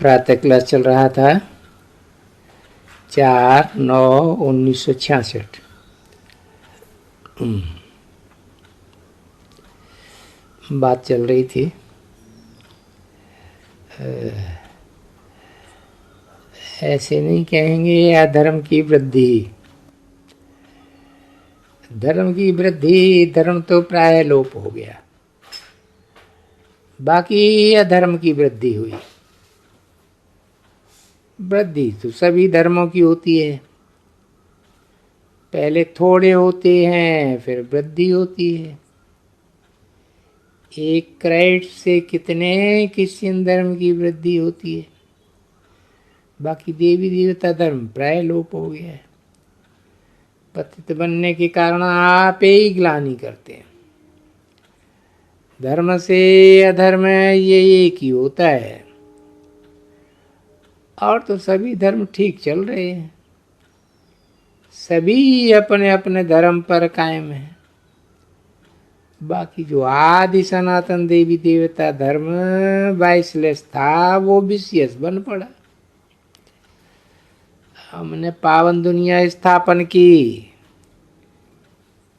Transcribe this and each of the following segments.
प्रातः क्लास चल रहा था 4/9/1966। बात चल रही थी ऐसे नहीं कहेंगे अधर्म की वृद्धि। धर्म की वृद्धि, धर्म तो प्राय लोप हो गया, बाकी अधर्म की वृद्धि हुई। वृद्धि तो सभी धर्मों की होती है, पहले थोड़े होते हैं फिर वृद्धि होती है। एक क्रेडिट से कितने क्रिश्चियन धर्म की वृद्धि होती है, बाकी देवी देवता धर्म प्राय लोप हो गया है। पतित बनने के कारण आप ही ग्लानि करते हैं। धर्म से अधर्म ये एक ही होता है, और तो सभी धर्म ठीक चल रहे हैं, सभी अपने अपने धर्म पर कायम है। बाकी जो आदि सनातन देवी देवता धर्म वाइसलेस था वो विशेष बन पड़ा। हमने पावन दुनिया स्थापन की,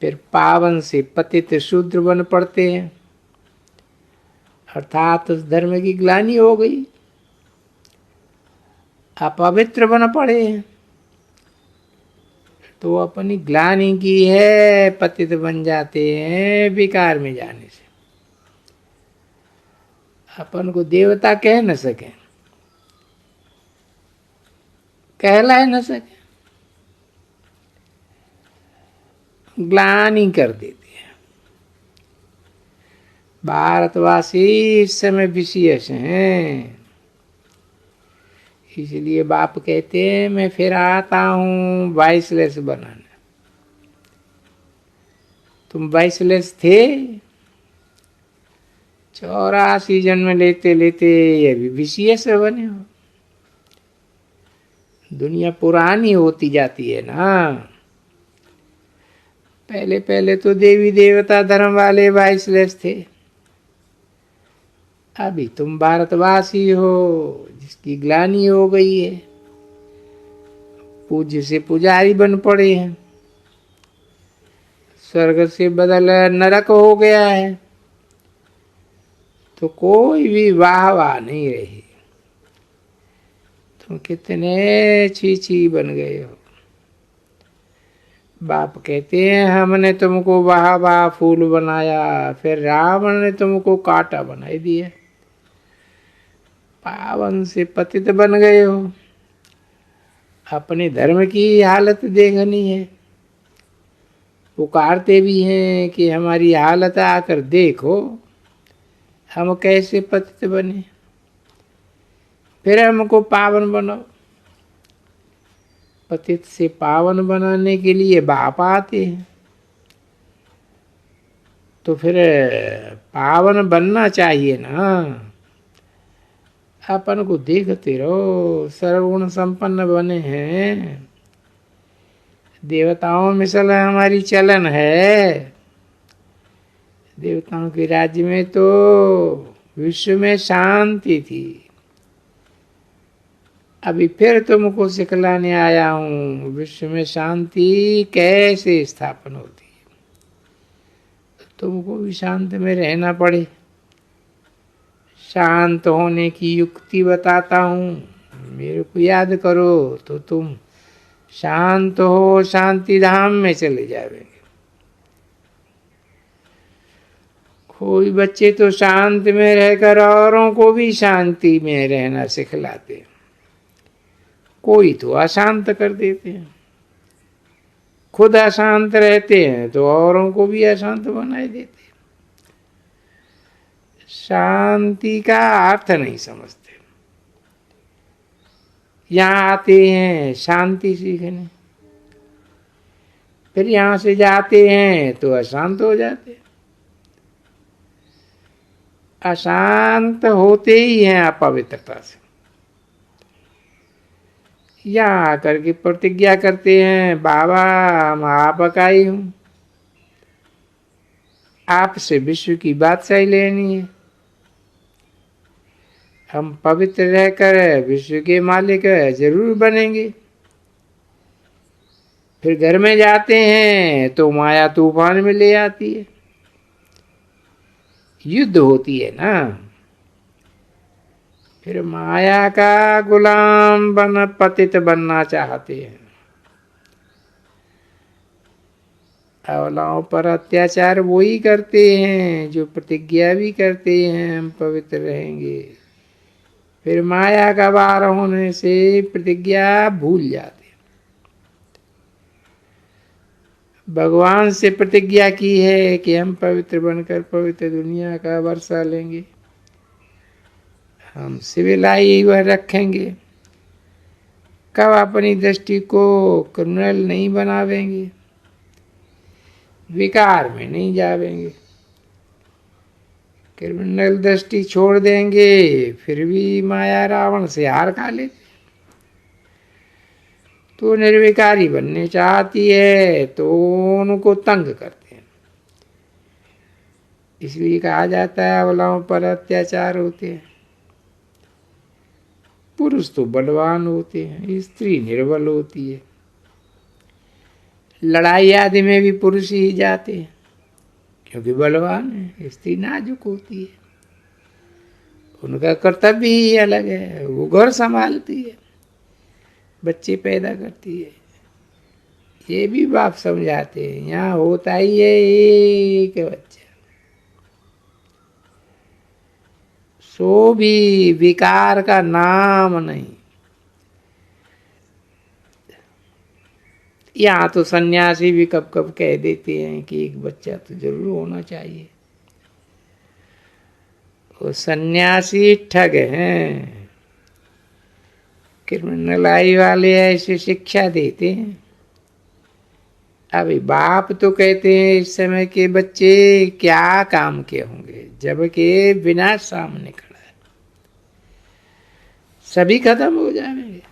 फिर पावन से पतित शूद्र बन पड़ते हैं, अर्थात उस धर्म की ग्लानि हो गई, अपवित्र बन पड़े हैं। तो अपनी ग्लानि की है, पतित बन जाते हैं विकार में जाने से। अपन को देवता कह न सके, कहला न सके, ग्लानि कर देते हैं। भारतवासी इस समय विशेष हैं, इसलिए बाप कहते हैं मैं फिर आता हूं वाइसलेस बनाने। तुम वाइसलेस थे, 84 जन्म लेते लेते अभी विशेष बने हो। दुनिया पुरानी होती जाती है ना। पहले पहले तो देवी देवता धर्म वाले वाइसलेस थे, अभी तुम भारतवासी हो जिसकी ग्लानि हो गई है, पूज्य से पुजारी बन पड़े हैं, स्वर्ग से बदल नरक हो गया है, तो कोई भी वाह वाह नहीं रही। तुम कितने छी बन गए हो। बाप कहते हैं हमने तुमको वाह वाह फूल बनाया, फिर रावण ने तुमको कांटा बनाई दिया, पावन से पतित बन गए हो। अपने धर्म की हालत देखनी है, पुकारते भी हैं कि हमारी हालत आकर देखो, हम कैसे पतित बने, फिर हमको पावन बनाओ। पतित से पावन बनाने के लिए बाप आते हैं, तो फिर पावन बनना चाहिए ना। अपन को देखते रहो, सर्वगुण संपन्न बने हैं, देवताओं में सला हमारी चलन है। देवताओं के राज्य में तो विश्व में शांति थी, अभी फिर तुमको सिखलाने आया हूं विश्व में शांति कैसे स्थापन होती है। तुमको भी शांत में रहना पड़े। शांत होने की युक्ति बताता हूं, मेरे को याद करो तो तुम शांत हो, शांति धाम में चले जाओगे। कोई बच्चे तो शांत में रहकर औरों को भी शांति में रहना सिखलाते, कोई तो अशांत कर देते हैं। खुद अशांत रहते हैं तो औरों को भी अशांत बनाए देते। शांति का अर्थ नहीं समझते, यहाँ आते हैं शांति सीखने, फिर यहाँ से जाते हैं तो अशांत हो जाते। अशांत होते ही हैं अपवित्रता से। यहाँ आकर के प्रतिज्ञा करते हैं बाबा हम आपका ही हूं, आपसे विश्व की बादशाही लेनी है। हम पवित्र रहकर विश्व के मालिक जरूर बनेंगे। फिर घर में जाते हैं तो माया तूफान में ले आती है, युद्ध होती है ना। फिर माया का गुलाम बन पतित बनना चाहते हैं। अवलाओं पर अत्याचार वही करते हैं जो प्रतिज्ञा भी करते हैं हम पवित्र रहेंगे, फिर माया का वार होने से प्रतिज्ञा भूल जाते हैं। भगवान से प्रतिज्ञा की है कि हम पवित्र बनकर पवित्र दुनिया का वर्षा लेंगे, हम सिविलाई वह रखेंगे। कब अपनी दृष्टि को क्रिमिनल नहीं बनावेंगे, विकार में नहीं जावेंगे। क्रिमिनल दृष्टि छोड़ देंगे फिर भी माया रावण से हार खा लेती, तो निर्विकारी बनने चाहती है तो उनको तंग करते हैं। इसलिए कहा जाता है अबलाओं पर अत्याचार होते हैं। पुरुष तो बलवान होते हैं, स्त्री निर्बल होती है। लड़ाई आदि में भी पुरुष ही जाते हैं क्योंकि बलवान है, स्त्री नाजुक होती है। उनका कर्तव्य ही अलग है, वो घर संभालती है, बच्चे पैदा करती है। ये भी बाप समझाते हैं, यहाँ होता ही है एक बच्चा, सो भी विकार का नाम नहीं। यहाँ तो सन्यासी भी कब कब कह देते हैं कि एक बच्चा तो जरूर होना चाहिए। वो सन्यासी ठग हैं, क्रिमिनलाई वाले ऐसे शिक्षा देते हैं। अभी बाप तो कहते हैं इस समय के बच्चे क्या काम के होंगे, जबकि विनाश सामने खड़ा है, सभी खत्म हो जाएंगे।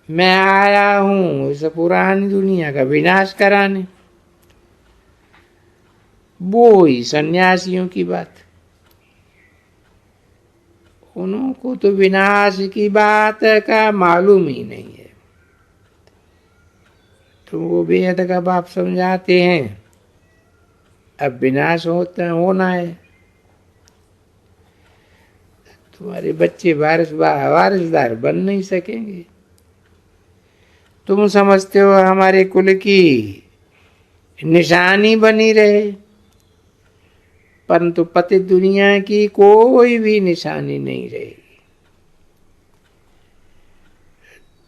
मैं आया हूं इस पुरानी दुनिया का विनाश कराने, वो ही सन्यासियों की बात। उनको तो विनाश की बात का मालूम ही नहीं है, तो वो वेद का बाप समझाते हैं अब विनाश होना है। तुम्हारे बच्चे वारिसदार बन नहीं सकेंगे। तुम समझते हो हमारे कुल की निशानी बनी रहे, परंतु पतित दुनिया की कोई भी निशानी नहीं रहेगी।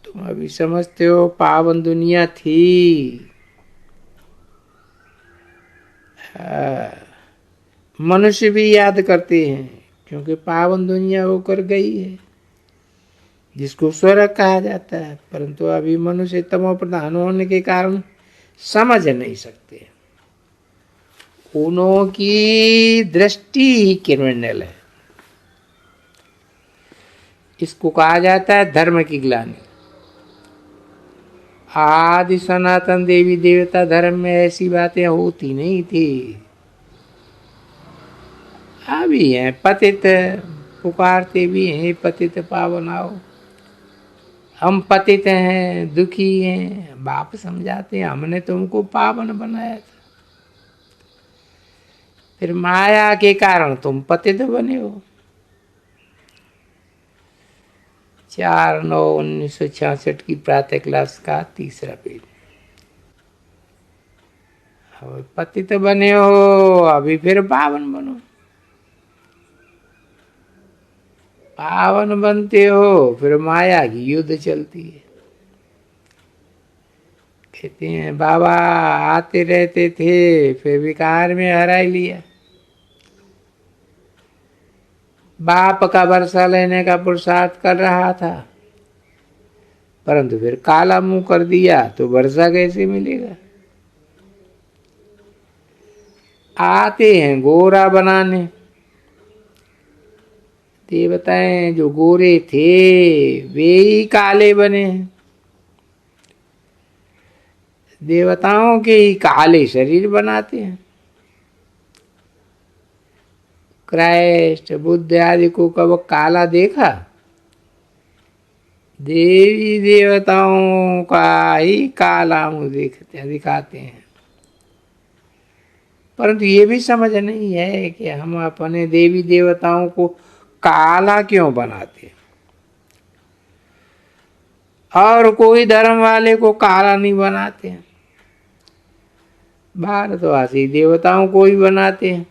तुम अभी समझते हो पावन दुनिया थी, मनुष्य भी याद करते हैं क्योंकि पावन दुनिया होकर गई है, जिसको स्वर्ग कहा जाता है। परंतु अभी मनुष्य तमो प्रधान होने के कारण समझ नहीं सकते, उनों की दृष्टि ही क्रिमिनल है। इसको कहा जाता है धर्म की ग्लानि। आदि सनातन देवी देवता धर्म में ऐसी बातें होती नहीं थी। अभी हैं पतित, पुकारते भी हैं पतित पावन आओ। हम पतित हैं, दुखी हैं, बाप समझाते हैं हमने तुमको पावन बनाया था, फिर माया के कारण तुम पतित बने हो। 4/9/1966 की प्रातः क्लास का 3रा पेज। पतित बने हो, अभी फिर पावन बनो। पावन बनते हो फिर माया की युद्ध चलती है। कहते हैं बाबा आते रहते थे, फिर विकार में हरा लिया। बाप का वर्षा लेने का पुरुषार्थ कर रहा था, परंतु फिर काला मुंह कर दिया तो वर्षा कैसे मिलेगा। आते हैं गोरा बनाने, देवताएं जो गोरे थे वे ही काले बने हैं। देवताओं के ही काले शरीर बनाते हैं। क्राइस्ट बुद्ध आदि को कब काला देखा? देवी देवताओं का ही काला मुंह दिखाते हैं। परंतु ये भी समझ नहीं है कि हम अपने देवी देवताओं को काला क्यों बनाते और कोई धर्म वाले को काला नहीं बनाते हैं। भारतवासी देवताओं को ही बनाते हैं।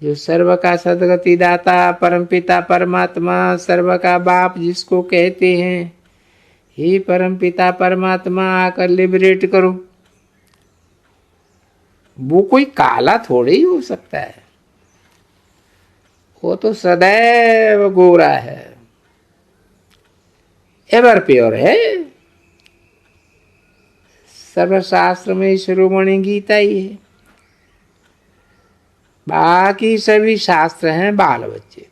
जो सर्व का सदगति दाता परमपिता परमात्मा, सर्व का बाप जिसको कहते हैं, हे परमपिता परमात्मा आकर लिबरेट करो, वो कोई काला थोड़े ही हो सकता है। वो तो सदैव गोरा है, एवर प्योर है। सर्वशास्त्र में शिरोमणि गीता ही है, बाकी सभी शास्त्र हैं बाल बच्चे।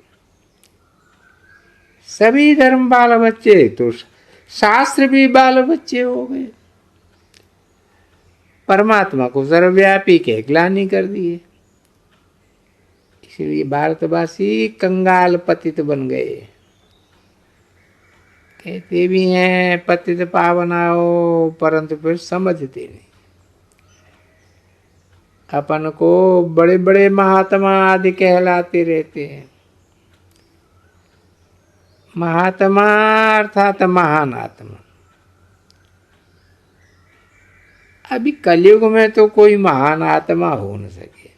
सभी धर्म बाल बच्चे, तो शास्त्र भी बाल बच्चे हो गए। परमात्मा को सर्वव्यापी के ग्लानि कर दिए, इसलिए भारतवासी कंगाल पतित बन गए। कहते भी हैं पतित पावनाओ, परंतु फिर समझते नहीं। अपन को बड़े बड़े महात्मा आदि कहलाते रहते हैं। महात्मा अर्थात महान आत्मा। अभी कलयुग में तो कोई महान आत्मा हो न सके,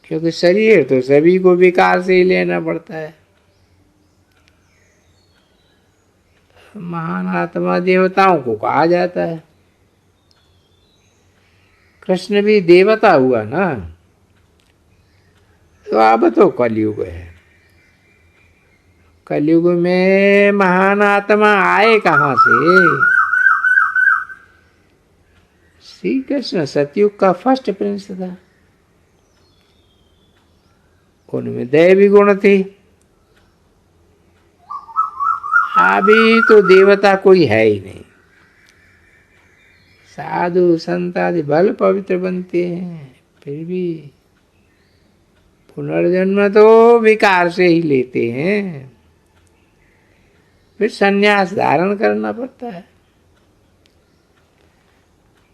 क्योंकि शरीर तो सभी को विकार से ही लेना पड़ता है। महान आत्मा देवताओं को कहा जाता है। कृष्ण भी देवता हुआ ना, तो अब तो कलयुग है। कलयुग में महान आत्मा आए कहां से? श्री कृष्ण सतयुग का फर्स्ट प्रिंस था, उनमें दैवी गुण थे। अभी तो देवता कोई है ही नहीं। साधु संत आदि भल पवित्र बनते हैं, फिर भी पुनर्जन्म तो विकार से ही लेते हैं। फिर संन्यास धारण करना पड़ता है।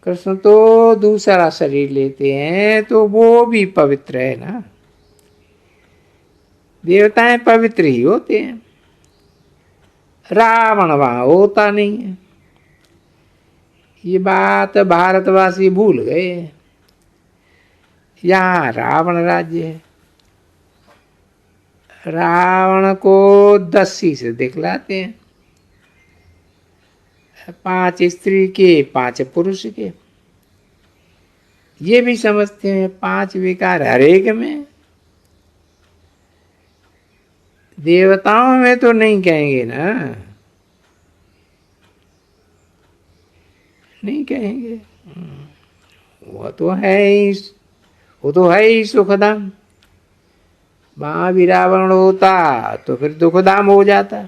कृष्ण तो दूसरा शरीर लेते हैं, तो वो भी पवित्र है ना। देवताएं पवित्र ही होते हैं, रावण वहां होता नहीं है। ये बात भारतवासी भूल गए। यहाँ रावण राज्य है। रावण को 10 से दिखलाते हैं, 5 स्त्री के 5 पुरुष के। ये भी समझते हैं 5 विकार हर एक में। देवताओं में तो नहीं कहेंगे ना, नहीं कहेंगे। वो तो है ही, वो तो है ही सुखधाम। वहां भी रावण होता तो फिर दुखधाम हो जाता।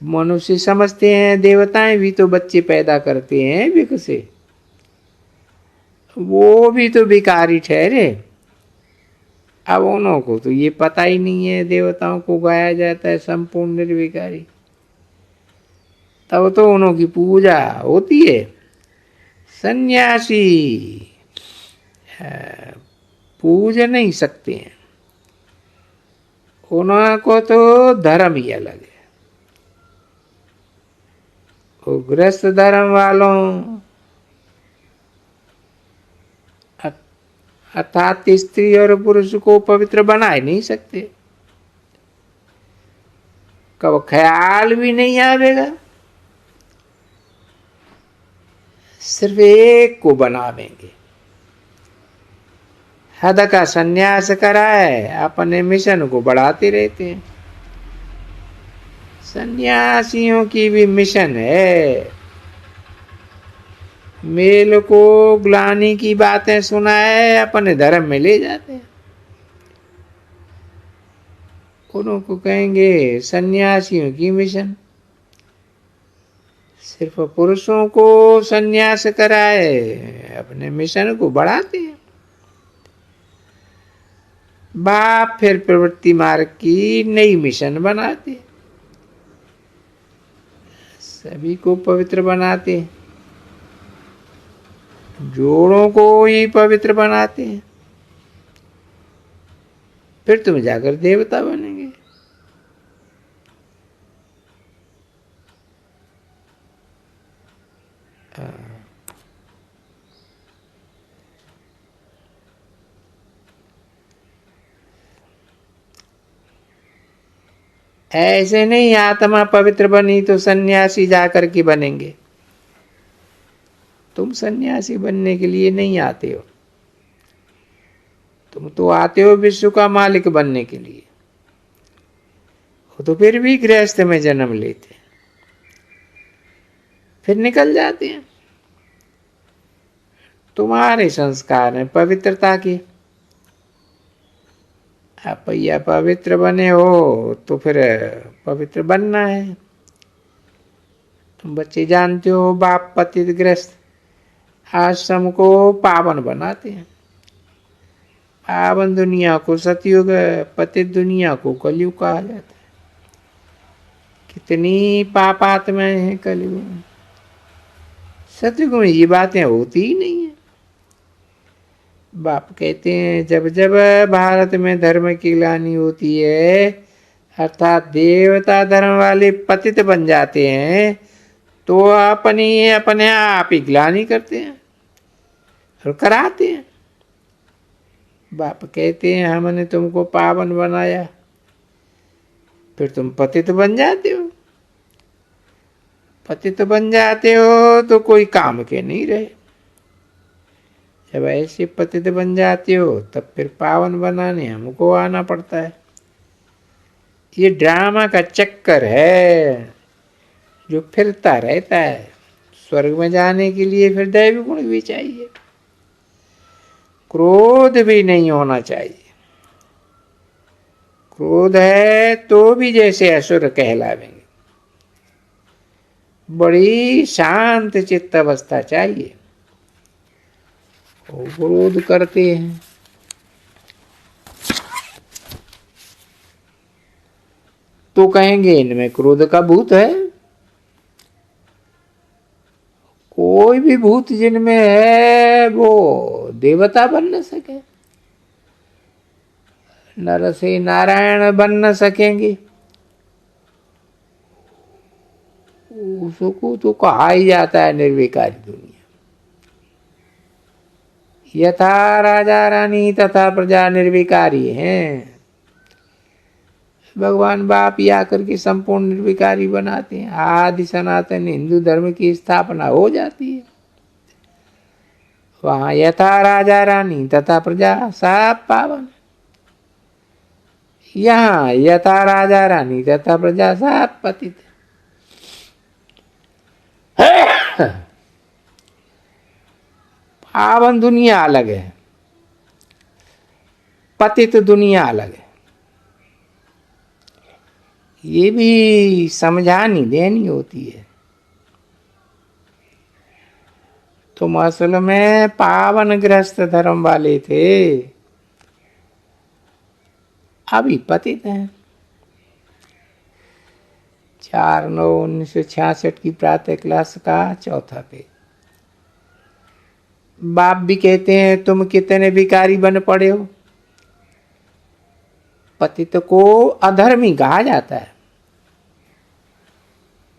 मनुष्य समझते हैं देवताएं भी तो बच्चे पैदा करते हैं विक से, वो भी तो विकारी ठहरे। अब उन्हों को तो ये पता ही नहीं है, देवताओं को गाया जाता है संपूर्ण निर्विकारी। तब तो उन्हों की पूजा होती है। सन्यासी पूज नहीं सकते हैं, उन्हों को तो धर्म ही अलग है। वो गृहस्थ धर्म वालों अर्थात स्त्री और पुरुष को पवित्र बना ही नहीं सकते। कब ख्याल भी नहीं आवेगा, सिर्फ एक को बनावेंगे। हद का संन्यास कराए, अपने मिशन को बढ़ाते रहते हैं। सन्यासियों की भी मिशन है, मेल को ग्लानि की बातें सुनाए, अपने धर्म में ले जाते हैं। उनको कहेंगे सन्यासियों की मिशन। सिर्फ पुरुषों को सन्यास कराए, अपने मिशन को बढ़ाते हैं। बाप फिर प्रवृत्ति मार्ग की नई मिशन बनाते, सभी को पवित्र बनाते, जोड़ों को ही पवित्र बनाते हैं, फिर तुम जाकर देवता बनेंगे। ऐसे नहीं आत्मा पवित्र बनी तो सन्यासी जाकर के बनेंगे। तुम सन्यासी बनने के लिए नहीं आते हो, तुम तो आते हो विश्व का मालिक बनने के लिए। वो तो फिर भी गृहस्थ में जन्म लेते, फिर निकल जाते हैं। तुम्हारे संस्कार हैं पवित्रता के। आप या पवित्र बने हो तो फिर पवित्र बनना है। तुम बच्चे जानते हो, बाप पतित ग्रस्त आश्रम को पावन बनाते हैं। पावन दुनिया को सतयुग, पतित दुनिया को कलयुग कहा जाता है। कितनी पापात्माएं हैं कलयुग में। सतयुग में ये बातें होती ही नहीं है। बाप कहते हैं जब जब भारत में धर्म की ग्लानि होती है, अर्थात देवता धर्म वाले पतित बन जाते हैं, तो अपने आप ही ग्लानि करते हैं और कराते हैं। बाप कहते हैं हमने तुमको पावन बनाया, फिर तुम पतित बन जाते हो। पतित बन जाते हो तो कोई काम के नहीं रहे। जब ऐसे पतित बन जाते हो तब फिर पावन बनाने हमको आना पड़ता है। ये ड्रामा का चक्कर है जो फिरता रहता है। स्वर्ग में जाने के लिए फिर दैवी गुण भी चाहिए, क्रोध भी नहीं होना चाहिए। क्रोध है तो भी जैसे असुर कहलावेंगे। बड़ी शांत चित्त अवस्था चाहिए। वो क्रोध करते हैं तो कहेंगे इनमें क्रोध का भूत है। कोई भी भूत जिनमें है वो देवता बन न सके, नर से नारायण बन न सकेंगे। उसको तो कहा ही जाता है निर्विकारी दुनिया। यथा राजा रानी तथा प्रजा निर्विकारी हैं। भगवान बाप ही आकर के संपूर्ण निर्विकारी बनाते हैं। आदि सनातन हिंदू धर्म की स्थापना हो जाती है। वहां यथा राजा रानी तथा प्रजा सब पावन। यहाँ यथा राजा रानी तथा प्रजा सब पतित। पावन दुनिया अलग है, पतित दुनिया अलग है। ये भी समझानी देनी होती है। तुम असल में पावन ग्रस्त धर्म वाले थे, अभी पतित हैं। 4/9/1966 की प्रातः क्लास का चौथा पेज। बाप भी कहते हैं तुम कितने भिखारी बन पड़े हो। पतित को अधर्मी कहा जाता है,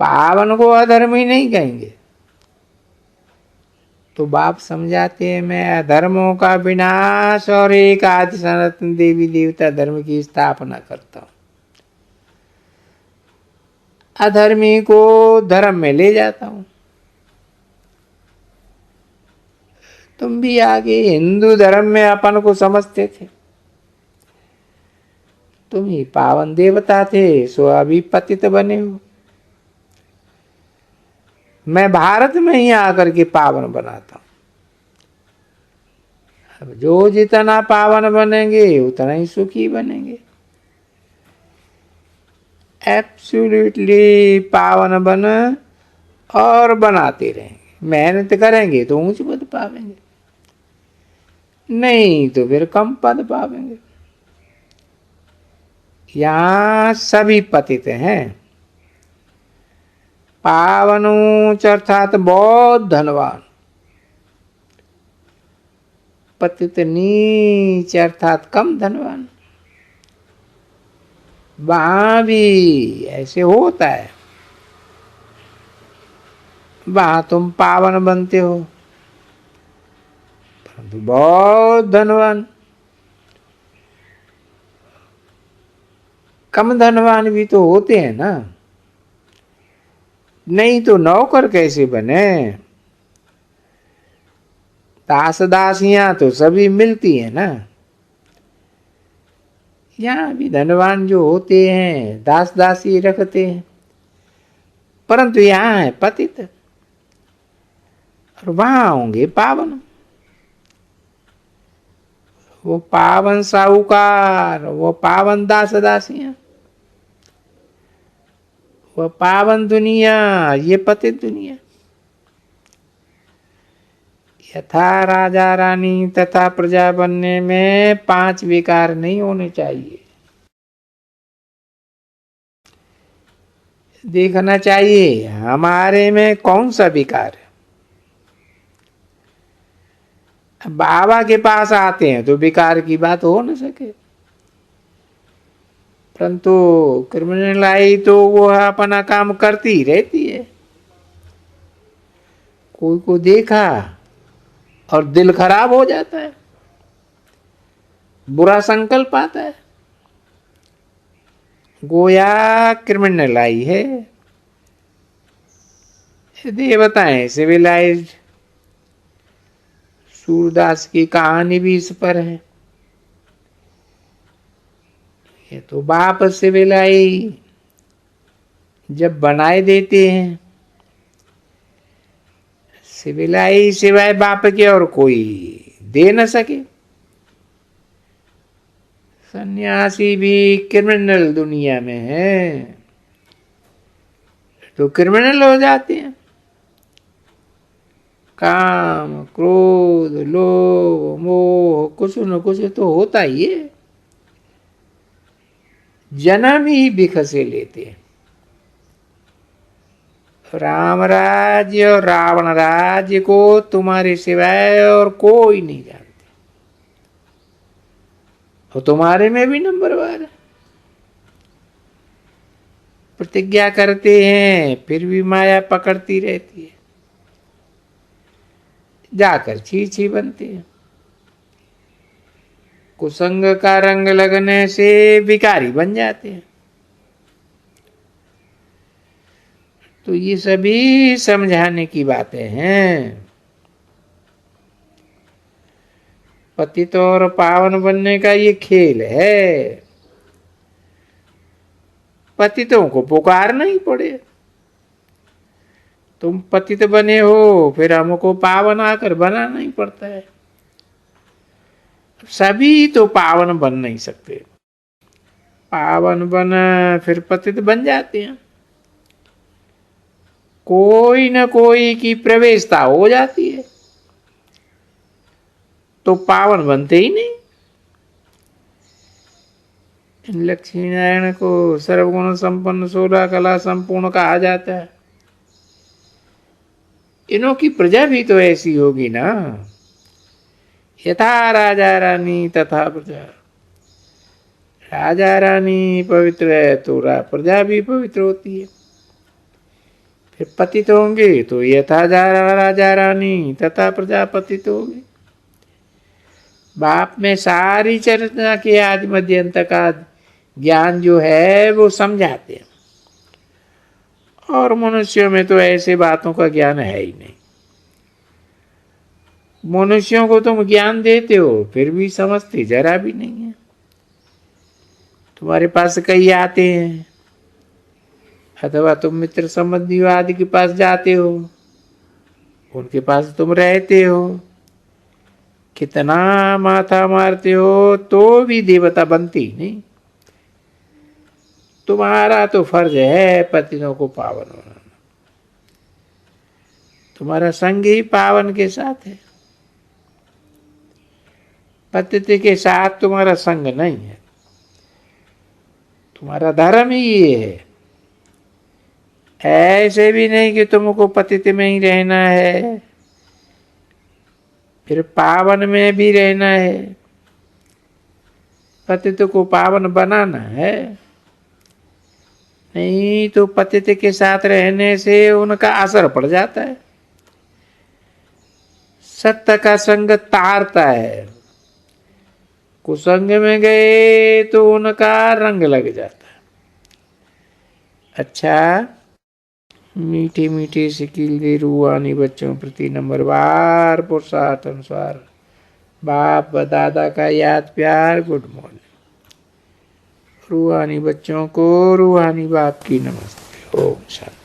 पावन को अधर्मी नहीं कहेंगे। तो बाप समझाते हैं मैं अधर्मों का विनाश और एक आदि सनातन देवी देवता धर्म की स्थापना करता हूं। अधर्मी को धर्म में ले जाता हूं। तुम भी आगे हिंदू धर्म में अपन को समझते थे। तुम ही पावन देवता थे, सो अभी पतित बने हो। मैं भारत में ही आकर के पावन बनाता हूं। अब जो जितना पावन बनेंगे उतना ही सुखी बनेंगे। एब्सोल्युटली पावन बन और बनाते रहेंगे। मेहनत करेंगे तो ऊंच पद पावेंगे, नहीं तो फिर कम पद पावेंगे। यहाँ सभी पतित हैं। पावन ऊंच अर्थात बहुत धनवान, पतित नीच अर्थात कम धनवान। वहां भी ऐसे होता है, वहां तुम पावन बनते हो परंतु बहुत धनवान। कम धनवान भी तो होते हैं ना, नहीं तो नौकर कैसे बने। दास दासियां तो सभी मिलती है ना। यहाँ भी धनवान जो होते हैं दास दासी रखते हैं, परंतु यहाँ है पतित और वहां होंगे पावन। वो पावन साहूकार, वो पावन दास दासियां, वो पावन दुनिया, ये पतित दुनिया। यथा राजा रानी तथा प्रजा बनने में 5 विकार नहीं होने चाहिए। देखना चाहिए हमारे में कौन सा विकार है। बाबा के पास आते हैं तो विकार की बात हो न सके, परंतु क्रिमिनल आई तो वो अपना काम करती रहती है। कोई को देखा और दिल खराब हो जाता है, बुरा संकल्प आता है, गोया क्रिमिनल आई है। देवताएं सिविलाइज्ड, सूरदास की कहानी भी इस पर है। ये तो बाप सिविलाई जब बनाए देते हैं, सिविलाई सिवाय बाप के और कोई दे न सके। सन्यासी भी क्रिमिनल दुनिया में है तो क्रिमिनल हो जाते हैं। काम क्रोध लोभ मोह कुछ न कुछ तो होता ही है, जन्म ही बिख से लेते हैं। राम राज्य और रावण राज्य को तुम्हारे सिवाय और कोई नहीं जानते, और तुम्हारे में भी नंबरवार है। प्रतिज्ञा करते हैं फिर भी माया पकड़ती रहती है, जाकर छी बनते हैं। कुसंग का रंग लगने से भिखारी बन जाते हैं। तो ये सभी समझाने की बातें हैं। पतित और पावन बनने का ये खेल है। पतितों को पुकारना ही पड़े। तुम पतित बने हो फिर हमको पावन आकर बनाना ही पड़ता है। सभी तो पावन बन नहीं सकते, पावन बना फिर पतित बन जाते हैं। कोई न कोई की प्रवेशता हो जाती है तो पावन बनते ही नहीं। लक्ष्मी नारायण को सर्वगुण संपन्न 16 कला संपूर्ण कहा जाता है। इनों की प्रजा भी तो ऐसी होगी ना। यथा राजा रानी तथा प्रजा, राजा रानी पवित्र है तो प्रजा भी पवित्र होती है। फिर पतित होंगे तो यथा राजा रानी तथा प्रजा पतित होगी। बाप में सारी चर्चा के आदि मध्य अंत का ज्ञान जो है वो समझाते हैं, और मनुष्यों में तो ऐसे बातों का ज्ञान है ही नहीं। मनुष्यों को तुम ज्ञान देते हो फिर भी समझते जरा भी नहीं है। तुम्हारे पास कई आते हैं, अथवा तुम मित्र संबंधियों आदि के पास जाते हो, उनके पास तुम रहते हो, कितना माथा मारते हो तो भी देवता बनती नहीं। तुम्हारा तो फर्ज है पतितों को पावन बनाना। तुम्हारा संग ही पावन के साथ है, पतित के साथ तुम्हारा संग नहीं है। तुम्हारा धर्म ही ये है। ऐसे भी नहीं कि तुमको पतित में ही रहना है, फिर पावन में भी रहना है। पतित को पावन बनाना है, नहीं तो पतित के साथ रहने से उनका असर पड़ जाता है। सत्य का संग तारता है, कुसंग में गए तो उनका रंग लग जाता है। अच्छा, मीठी मीठी सिकिल दे रूहानी बच्चों प्रति नंबरवार पुरुषार्थ अनुसार बाप दादा का याद प्यार। Good morning. रूहानी बच्चों को रूहानी बाप की नमस्ते। ओम शांति।